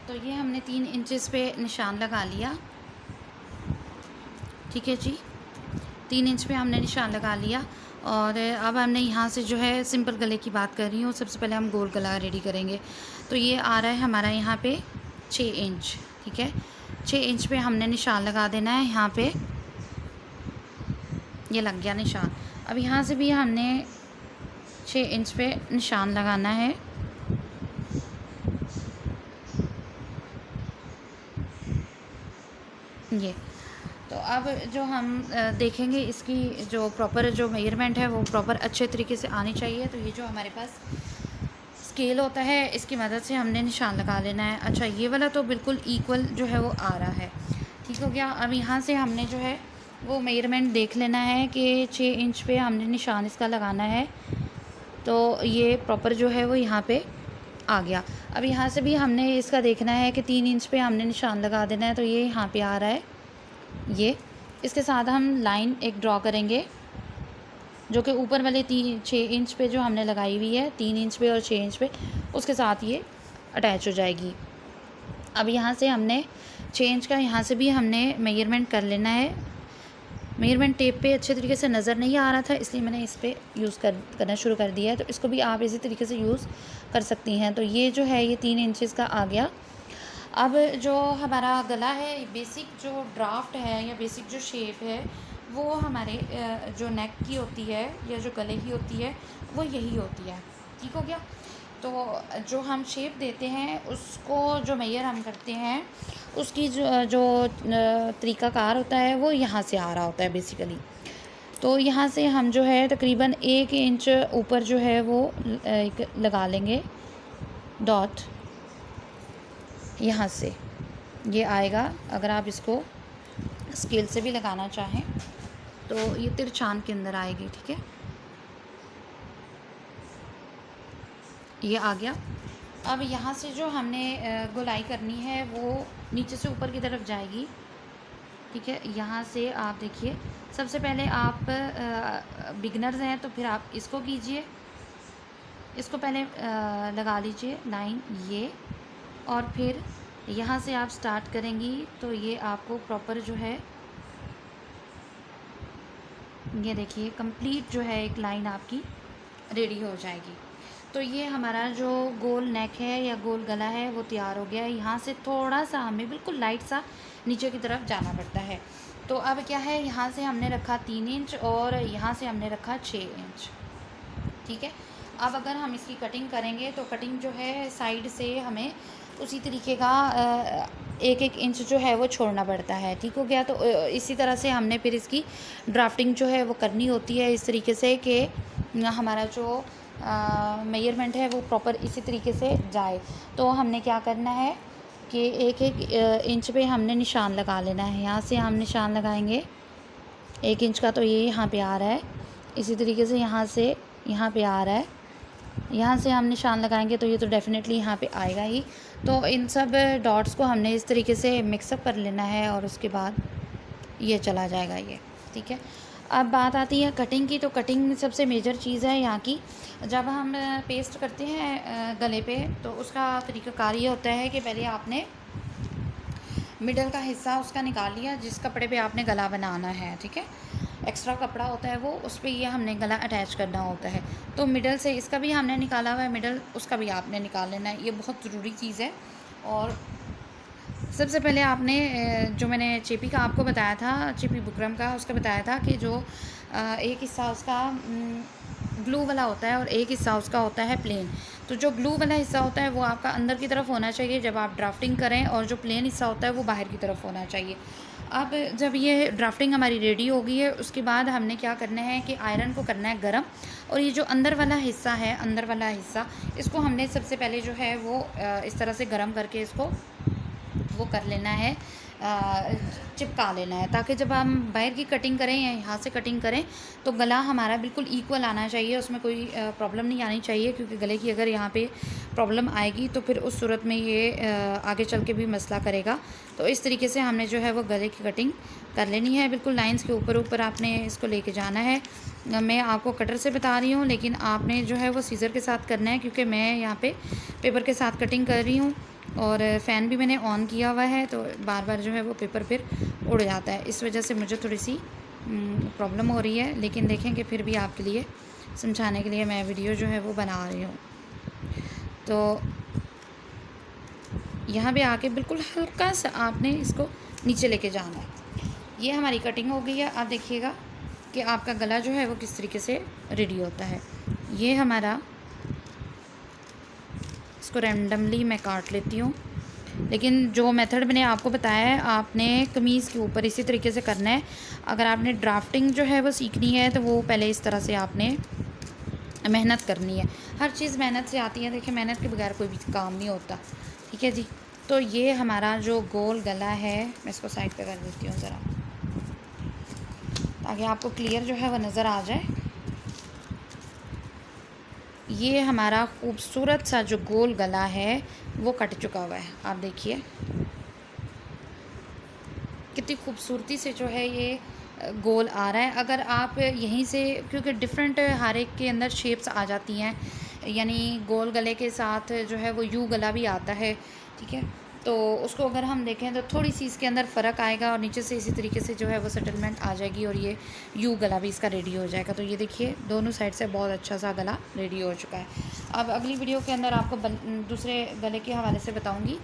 तो ये हमने 3 इंचेस पे निशान लगा लिया। ठीक है जी, 3 इंच पे हमने निशान लगा लिया। और अब हमने यहाँ से जो है सिंपल गले की बात कर रही हूँ, सबसे पहले हम गोल गला रेडी करेंगे। तो ये आ रहा है हमारा यहाँ पे 6 इंच। ठीक है, 6 इंच पे हमने निशान लगा देना है। यहाँ पे ये लग गया निशान। अब यहाँ से भी हमने 6 इंच पे निशान लगाना है। ये तो अब जो हम देखेंगे इसकी जो प्रॉपर जो मेजरमेंट है वो प्रॉपर अच्छे तरीके से आनी चाहिए। तो ये जो हमारे पास स्केल होता है इसकी मदद से हमने निशान लगा लेना है। अच्छा, ये वाला तो बिल्कुल इक्वल जो है वो आ रहा है। ठीक हो गया। अब यहाँ से हमने जो है वो मेजरमेंट देख लेना है कि 6 इंच पे हमने निशान इसका लगाना है। तो ये प्रॉपर जो है वो यहाँ पे आ गया। अब यहाँ से भी हमने इसका देखना है कि 3 इंच पे हमने निशान लगा देना है। तो ये यहाँ पे आ रहा है। ये इसके साथ हम लाइन एक ड्रॉ करेंगे जो कि ऊपर वाले 6 इंच पे जो हमने लगाई हुई है, 3 इंच पे और 6 इंच पे, उसके साथ ये अटैच हो जाएगी। अब यहाँ से हमने 6 इंच का यहाँ से भी हमने मेजरमेंट कर लेना है। मेजरमेंट टेप पे अच्छे तरीके से नज़र नहीं आ रहा था, इसलिए मैंने इस पर यूज़ करना शुरू कर दिया है। तो इसको भी आप इसी तरीके से यूज़ कर सकती हैं। तो ये जो है ये 3 इंचेस का आ गया। अब जो हमारा गला है, बेसिक जो ड्राफ्ट है या बेसिक जो शेप है वो हमारे जो नेक की होती है या जो गले की होती है वो यही होती है। ठीक हो गया। तो जो हम शेप देते हैं उसको जो मेजर हम करते हैं उसकी जो तरीक़ाकार होता है वो यहाँ से आ रहा होता है बेसिकली। तो यहाँ से हम जो है तकरीबन 1 इंच ऊपर जो है वो एक लगा लेंगे डॉट। यहाँ से ये आएगा। अगर आप इसको स्केल से भी लगाना चाहें तो ये तिरछान के अंदर आएगी। ठीक है, ये आ गया। अब यहाँ से जो हमने गोलाई करनी है वो नीचे से ऊपर की तरफ जाएगी। ठीक है, यहाँ से आप देखिए, सबसे पहले आप बिगनर्स हैं तो फिर आप इसको कीजिए, इसको पहले लगा लीजिए लाइन ये, और फिर यहाँ से आप स्टार्ट करेंगी तो ये आपको प्रॉपर जो है ये देखिए कंप्लीट जो है एक लाइन आपकी रेडी हो जाएगी। तो ये हमारा जो गोल नेक है या गोल गला है वो तैयार हो गया है। यहाँ से थोड़ा सा हमें बिल्कुल लाइट सा नीचे की तरफ जाना पड़ता है। तो अब क्या है, यहाँ से हमने रखा 3 इंच और यहाँ से हमने रखा 6 इंच। ठीक है, अब अगर हम इसकी कटिंग करेंगे तो कटिंग जो है साइड से हमें उसी तरीके का 1-1 इंच जो है वो छोड़ना पड़ता है। ठीक हो गया। तो इसी तरह से हमने फिर इसकी ड्राफ्टिंग जो है वो करनी होती है इस तरीके से कि हमारा जो मेजरमेंट है वो प्रॉपर इसी तरीके से जाए। तो हमने क्या करना है कि 1-1 इंच पे हमने निशान लगा लेना है। यहाँ से हम निशान लगाएंगे 1 इंच का, तो ये यहाँ पे आ रहा है। इसी तरीके से यहाँ से यहाँ पे आ रहा है। यहाँ से हम निशान लगाएंगे तो ये तो डेफ़िनेटली यहाँ पे आएगा ही। तो इन सब डॉट्स को हमने इस तरीके से मिक्सअप कर लेना है और उसके बाद ये चला जाएगा ये। ठीक है, अब बात आती है कटिंग की। तो कटिंग सबसे मेजर चीज़ है यहाँ की। जब हम पेस्ट करते हैं गले पे तो उसका तरीक़ाकार ये होता है कि पहले आपने मिडल का हिस्सा उसका निकाल लिया जिस कपड़े पे आपने गला बनाना है। ठीक है, एक्स्ट्रा कपड़ा होता है वो, उस पर ये हमने गला अटैच करना होता है। तो मिडल से इसका भी हमने निकाला हुआ है मिडल, उसका भी आपने निकाल लेना है। ये बहुत ज़रूरी चीज़ है। और सबसे पहले आपने जो मैंने चेपी का आपको बताया था, चेपी बुकरम का, उसका बताया था कि जो एक हिस्सा उसका ग्लू वाला होता है और एक हिस्सा उसका होता है प्लेन। तो जो ग्लू वाला हिस्सा होता है वो आपका अंदर की तरफ होना चाहिए जब आप ड्राफ्टिंग करें, और जो प्लेन हिस्सा होता है वो बाहर की तरफ होना चाहिए। अब जब ये ड्राफ्टिंग हमारी रेडी हो गई है उसके बाद हमने क्या करना है कि आयरन को करना है गरम, और ये जो अंदर वाला हिस्सा है, अंदर वाला हिस्सा, इसको हमने सबसे पहले जो है वो इस तरह से गरम करके इसको वो कर लेना है, चिपका लेना है, ताकि जब हम बाहर की कटिंग करें या यहाँ से कटिंग करें तो गला हमारा बिल्कुल इक्वल आना चाहिए, उसमें कोई प्रॉब्लम नहीं आनी चाहिए। क्योंकि गले की अगर यहाँ पे प्रॉब्लम आएगी तो फिर उस सूरत में ये आगे चल के भी मसला करेगा। तो इस तरीके से हमने जो है वो गले की कटिंग कर लेनी है। बिल्कुल लाइंस के ऊपर ऊपर आपने इसको लेके जाना है। मैं आपको कटर से बता रही हूँ लेकिन आपने जो है वो सीज़र के साथ करना है, क्योंकि मैं यहाँ पे पेपर के साथ कटिंग कर रही हूँ। और फ़ैन भी मैंने ऑन किया हुआ है, तो बार बार जो है वो पेपर फिर उड़ जाता है। इस वजह से मुझे थोड़ी सी प्रॉब्लम हो रही है, लेकिन देखें कि फिर भी आपके लिए समझाने के लिए मैं वीडियो जो है वो बना रही हूँ। तो यहाँ पे आके बिल्कुल हल्का सा आपने इसको नीचे लेके जाना है। ये हमारी कटिंग हो गई है। आप देखिएगा कि आपका गला जो है वो किस तरीके से रेडी होता है। ये हमारा, इसको रैंडमली मैं काट लेती हूँ, लेकिन जो मेथड मैंने आपको बताया है आपने कमीज़ के ऊपर इसी तरीके से करना है। अगर आपने ड्राफ्टिंग जो है वो सीखनी है तो वो पहले इस तरह से आपने मेहनत करनी है। हर चीज़ मेहनत से आती है। देखिए, मेहनत के बगैर कोई भी काम नहीं होता। ठीक है जी। तो ये हमारा जो गोल गला है, मैं इसको साइड पे कर देती हूँ ज़रा, ताकि आपको क्लियर जो है वो नज़र आ जाए। ये हमारा खूबसूरत सा जो गोल गला है वो कट चुका हुआ है। आप देखिए कितनी खूबसूरती से जो है ये गोल आ रहा है। अगर आप यहीं से, क्योंकि डिफरेंट हर एक के अंदर शेप्स आ जाती हैं, यानी गोल गले के साथ जो है वो यू गला भी आता है। ठीक है, तो उसको अगर हम देखें तो थोड़ी सी इसके अंदर फ़र्क आएगा और नीचे से इसी तरीके से जो है वो सेटलमेंट आ जाएगी और ये यू गला भी इसका रेडी हो जाएगा। तो ये देखिए दोनों साइड से बहुत अच्छा सा गला रेडी हो चुका है। अब अगली वीडियो के अंदर आपको दूसरे गले के हवाले से बताऊँगी।